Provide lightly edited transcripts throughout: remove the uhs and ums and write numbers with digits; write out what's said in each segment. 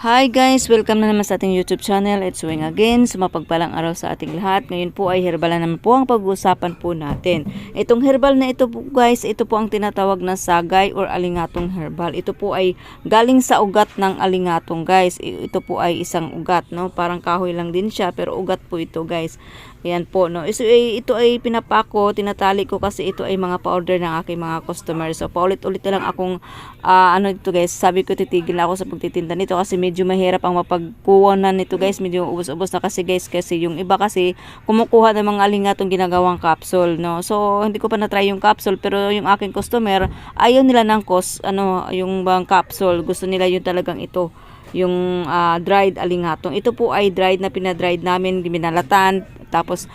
Hi guys! Welcome na naman sa ating YouTube channel. It's Wing again. Sa mapagpalang araw sa ating lahat. Ngayon po ay herbal na naman po ang pag-uusapan po natin. Itong herbal na ito po guys, ito po ang tinatawag na sagay or alingatong herbal. Ito po ay galing sa ugat ng alingatong guys. Ito po ay isang ugat, no? Parang kahoy lang din siya pero ugat po ito guys. Ayan po, no? Ito ay pinapako, tinatali ko kasi ito ay mga pa-order ng aking mga customers. So paulit-ulit na lang akong ito guys, sabi ko titigil na ako sa pagtitinda nito kasi medyo mahirap ang mapagkuwanan nito guys, medyo ubos-ubos na kasi guys, kasi yung iba kasi kumukuha ng mga alingatong ginagawang capsule, no? So hindi ko pa na-try yung capsule pero yung aking customer ayaw nila ng yung bang capsule, gusto nila yung talagang ito yung dried alingatong. Ito po ay dried na pinadried namin, binalatan, tapos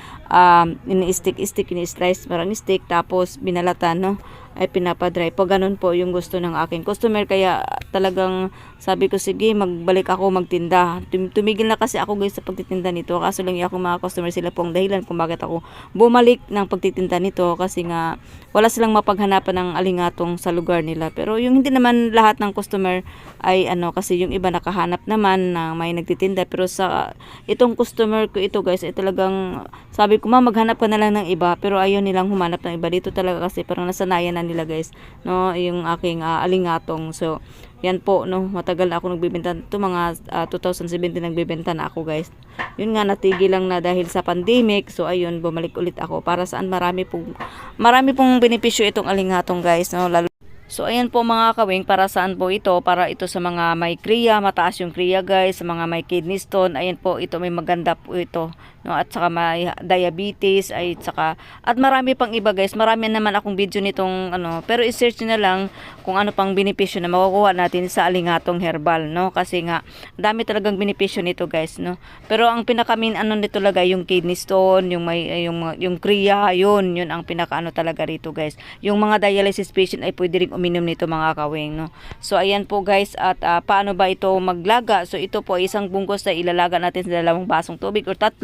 ini-slice parang stick, tapos binalatan, no? Ay pinapadry po. Ganun po yung gusto ng aking customer. Kaya talagang sabi ko, sige, magbalik ako magtinda. Tumigil na kasi ako guys sa pagtitinda nito. Kaso lang yung akong mga customer, sila po ang dahilan kung bakit ako bumalik ng pagtitinda nito. Kasi nga wala silang mapaghanapan ng alingatong sa lugar nila. Pero yung hindi naman lahat ng customer ay kasi yung iba nakahanap naman na may nagtitinda. Pero sa itong customer ko ito guys, ay talagang sabi ko, maghanap ka na lang ng iba. Pero ayaw nilang humanap ng iba dito talaga kasi parang nasanayan na nila guys, no, yung aking alingatong. So yan po, no, matagal na ako nagbebenta ito, mga 2017 nagbebenta na ako guys. Yun nga, natigil lang na dahil sa pandemic. So ayun, bumalik ulit ako para saan marami pong benepisyo itong alingatong guys, no, lalo. So ayan po mga kawing, para saan po ito? Para ito sa mga may kriya, mataas yung kriya guys, sa mga may kidney stone. Ayan po, ito may maganda po ito, no, at saka may diabetes, at marami pang iba guys. Marami naman akong video nitong pero i-search na lang kung ano pang benepisyo na makukuha natin sa alingatong herbal, no, kasi nga dami talagang benepisyo nito guys, no. Pero ang pinaka-main nito talaga yung kidney stone, yung may yung kriya, yun ang pinaka talaga rito guys. Yung mga dialysis patient ay pwede ring uminom nito mga kawing, no. So ayan po guys, at paano ba ito maglaga? So ito po isang bungkus na ilalaga natin sa 2 basong tubig o 3.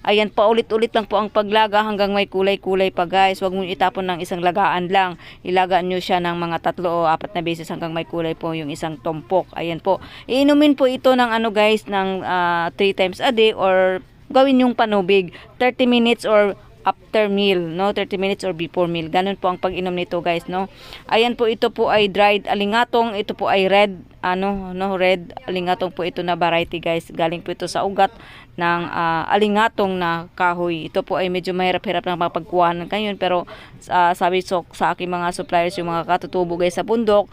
Ayan, paulit-ulit lang po ang paglaga hanggang may kulay-kulay pa guys. Huwag mo itapon ng isang lagaan lang. Ilaga nyo siya ng mga 3 o 4 na beses hanggang may kulay po yung isang tumpok. Ayan po. Iinumin po ito ng guys, ng 3 times a day, or gawin yung panubig 30 minutes or after meal, no, 30 minutes or before meal. Ganun po ang pag-inom nito guys, no. Ayan po, ito po ay dried alingatong, ito po ay red red alingatong po ito na variety guys. Galing po ito sa ugat ng alingatong na kahoy. Ito po ay medyo mahirap-hirap na mapagkuha ng kanyon, pero sabi sa aking mga suppliers, yung mga katutubo guys sa bundok,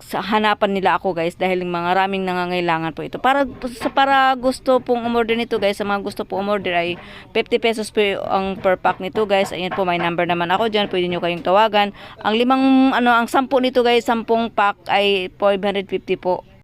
hanapan nila ako guys dahil maraming nangangailangan po ito. Para gusto pong umorder nito guys, sa mga gusto po umorder ay 50 pesos po ang per pack nito guys. Ayan po, may number naman ako dyan, pwede nyo kayong tawagan. Ang 10 nito guys, 10 pack ay 550 po.